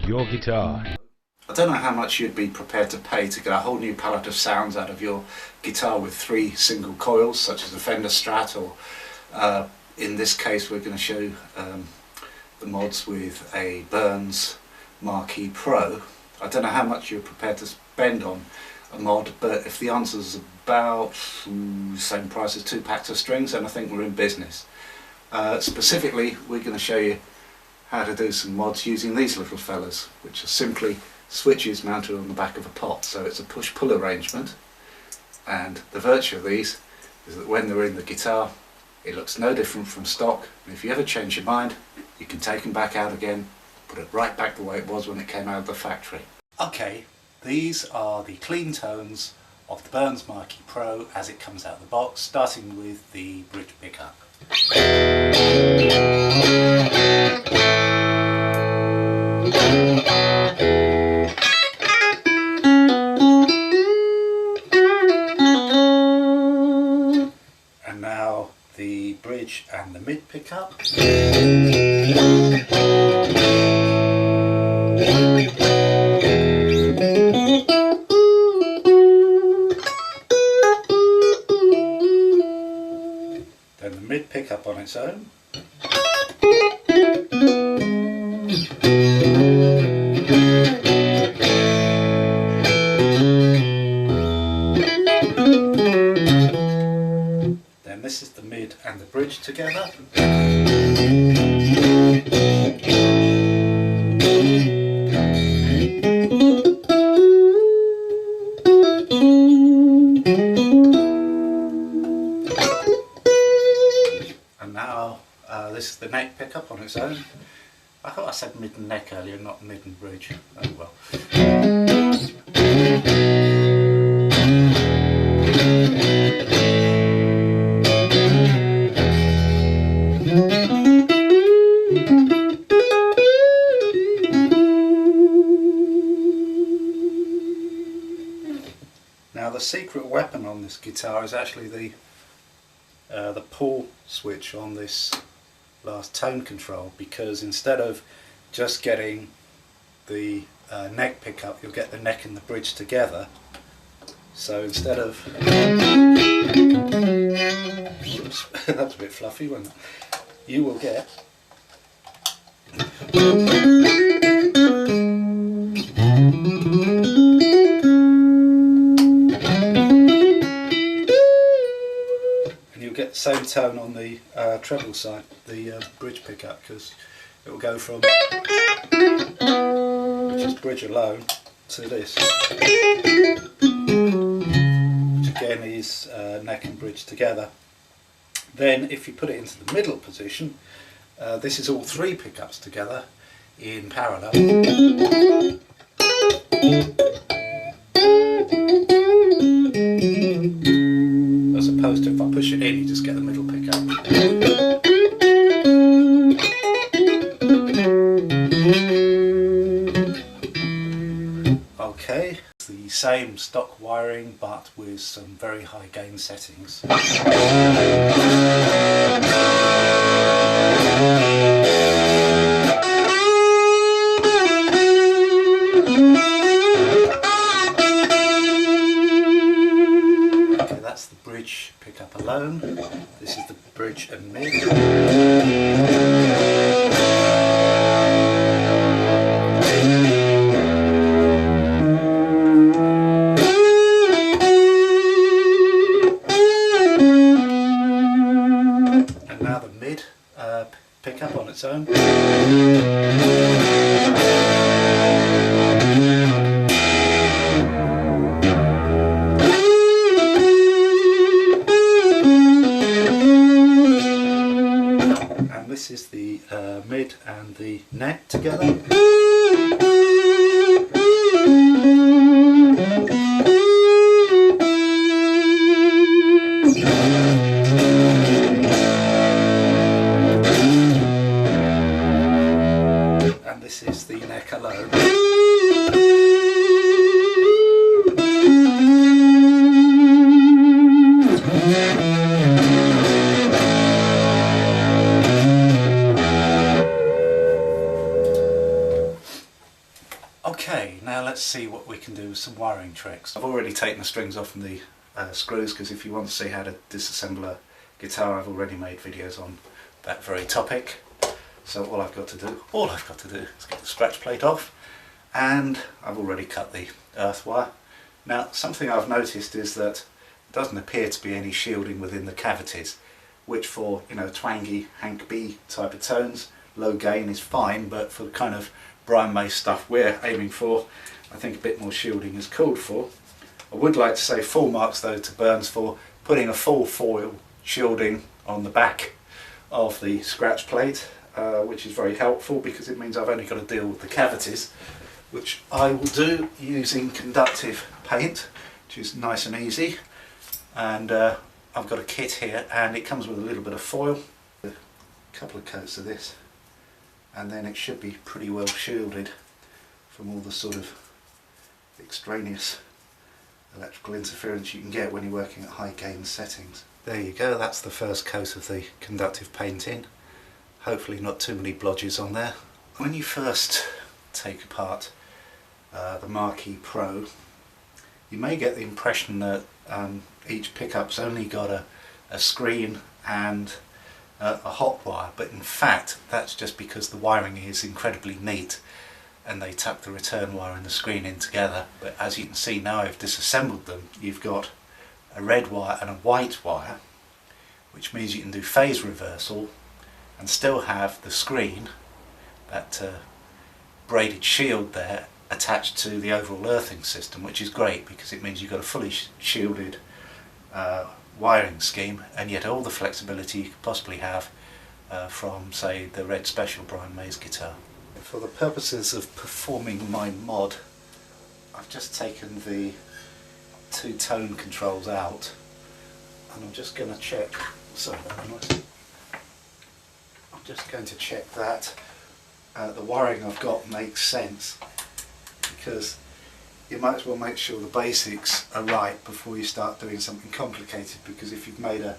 your guitar. I don't know how much you'd be prepared to pay to get a whole new palette of sounds out of your guitar with 3 single coils, such as a Fender Strat, or in this case we're going to show the mods with a Burns Marquee Pro. I don't know how much you're prepared to spend on a mod, but if the answer is about the same price as 2 packs of strings, then I think we're in business. Specifically, we're going to show you how to do some mods using these little fellas, which are simply switches mounted on the back of a pot. So it's a push-pull arrangement, and the virtue of these is that when they're in the guitar it looks no different from stock, and if you ever change your mind you can take them back out again, put it right back the way it was when it came out of the factory. Okay, these are the clean tones of the Burns Marquee Pro as it comes out of the box, starting with the bridge pickup. And now the bridge and the mid pickup. Then the mid pickup on its own. Then this is the mid and the bridge together. And now this is the neck pickup on its own. I thought I said mid and neck earlier, not mid and bridge. Oh well. Now the secret weapon on this guitar is actually the pull switch on this last tone control, because instead of just getting the neck pickup, you'll get the neck and the bridge together. So instead of whoops, that's a bit fluffy, wasn't it? You will get get the same tone on the treble side, the bridge pickup, because it will go from, which is bridge alone, to this, which again is neck and bridge together. Then if you put it into the middle position, this is all 3 pickups together in parallel. As opposed to if I push it in, you just get the middle pickup. Okay, it's the same stock wiring but with some very high gain settings. That's the bridge pickup alone. This is the bridge and mid. And now the mid pickup on its own. This is the mid and the neck together. And this is the neck alone. let's see what we can do with some wiring tricks. I've already taken the strings off from the screws, because if you want to see how to disassemble a guitar, I've already made videos on that very topic. So all I've got to do is get the scratch plate off, and I've already cut the earth wire. Now, something I've noticed is that there doesn't appear to be any shielding within the cavities, which for, you know, twangy Hank B type of tones, low gain is fine, but for the kind of Brian May stuff we're aiming for, I think a bit more shielding is called for. I would like to say full marks though to Burns for putting a full foil shielding on the back of the scratch plate, which is very helpful because it means I've only got to deal with the cavities, which I will do using conductive paint, which is nice and easy. And I've got a kit here, and it comes with a little bit of foil, a couple of coats of this, and then it should be pretty well shielded from all the sort of extraneous electrical interference you can get when you're working at high gain settings. There you go, that's the first coat of the conductive paint in. Hopefully not too many blodges on there. When you first take apart the Marquee Pro, you may get the impression that each pickup's only got a screen and a hot wire, but in fact that's just because the wiring is incredibly neat and they tuck the return wire and the screen in together. But as you can see now, I've disassembled them. You've got a red wire and a white wire, which means you can do phase reversal and still have the screen, that braided shield there, attached to the overall earthing system, which is great because it means you've got a fully shielded wiring scheme, and yet all the flexibility you could possibly have from, say, the Red Special Brian May's guitar. For the purposes of performing my mod, I've just taken the two tone controls out, and I'm just going to check, sorry about that, I'm just going to check that the wiring I've got makes sense, because you might as well make sure the basics are right before you start doing something complicated, because if you've made a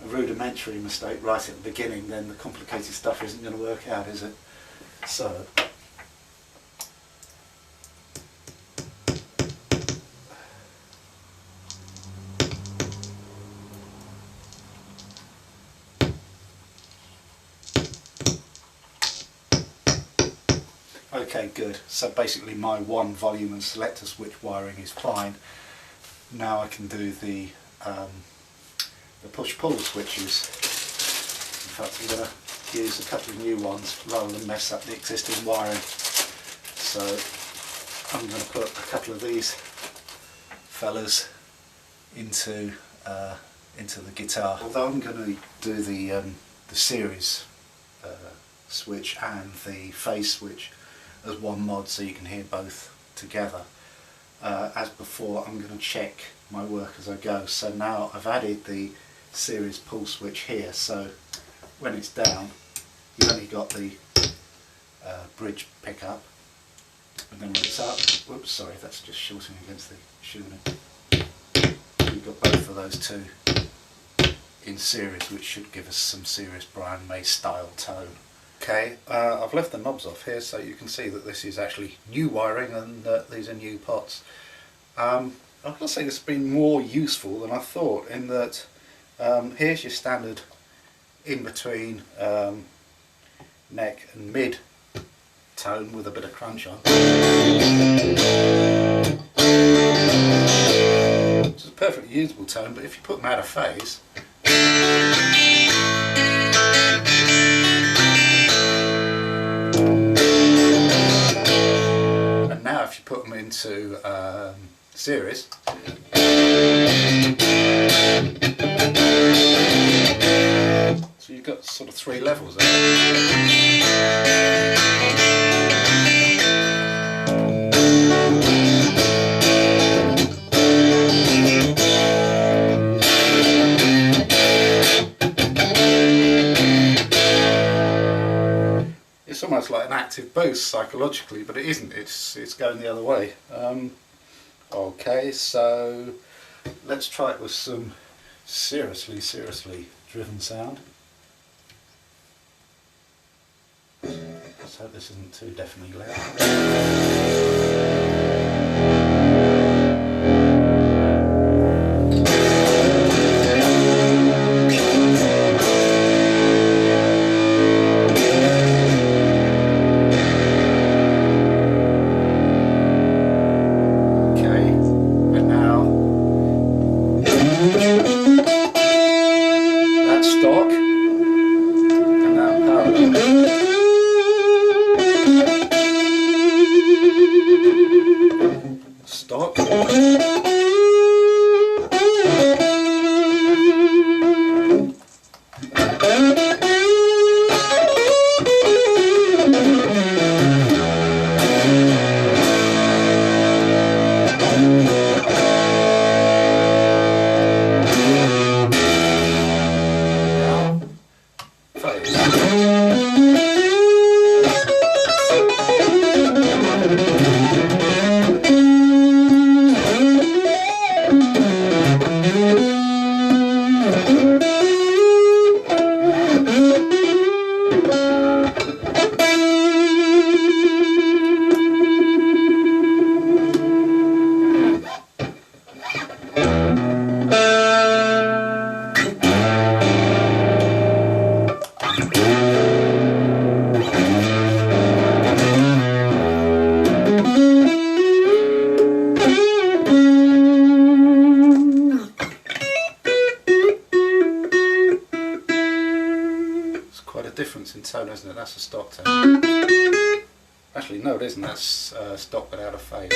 rudimentary mistake right at the beginning, then the complicated stuff isn't going to work out, is it? So, okay, good. So basically my one volume and selector switch wiring is fine. Now I can do the push-pull switches. In fact, I'm going to use a couple of new ones rather than mess up the existing wiring. So I'm going to put a couple of these fellas into the guitar. Although I'm going to do the series switch and the phase switch as one mod, so you can hear both together. As before, I'm going to check my work as I go. So now I've added the series pull switch here, so when it's down you've only got the bridge pickup, and then when it's up, whoops, sorry, that's just shorting against the tuning. We've got both of those two in series, which should give us some serious Brian May style tone. Okay, I've left the knobs off here so you can see that this is actually new wiring, and these are new pots. I've got to say this has been more useful than I thought, in that here's your standard in between neck and mid tone with a bit of crunch on. It's a perfectly usable tone, but if you put them out of phase, and now if you put them into series, so you've got sort of three levels there. It's almost like an active boost psychologically, but it isn't. It's going the other way. Okay, so let's try it with some seriously driven sound. Let's hope this isn't too deafeningly loud. difference in tone, isn't it? That's a stop tone. Actually, no, it isn't. That's stop but out of phase.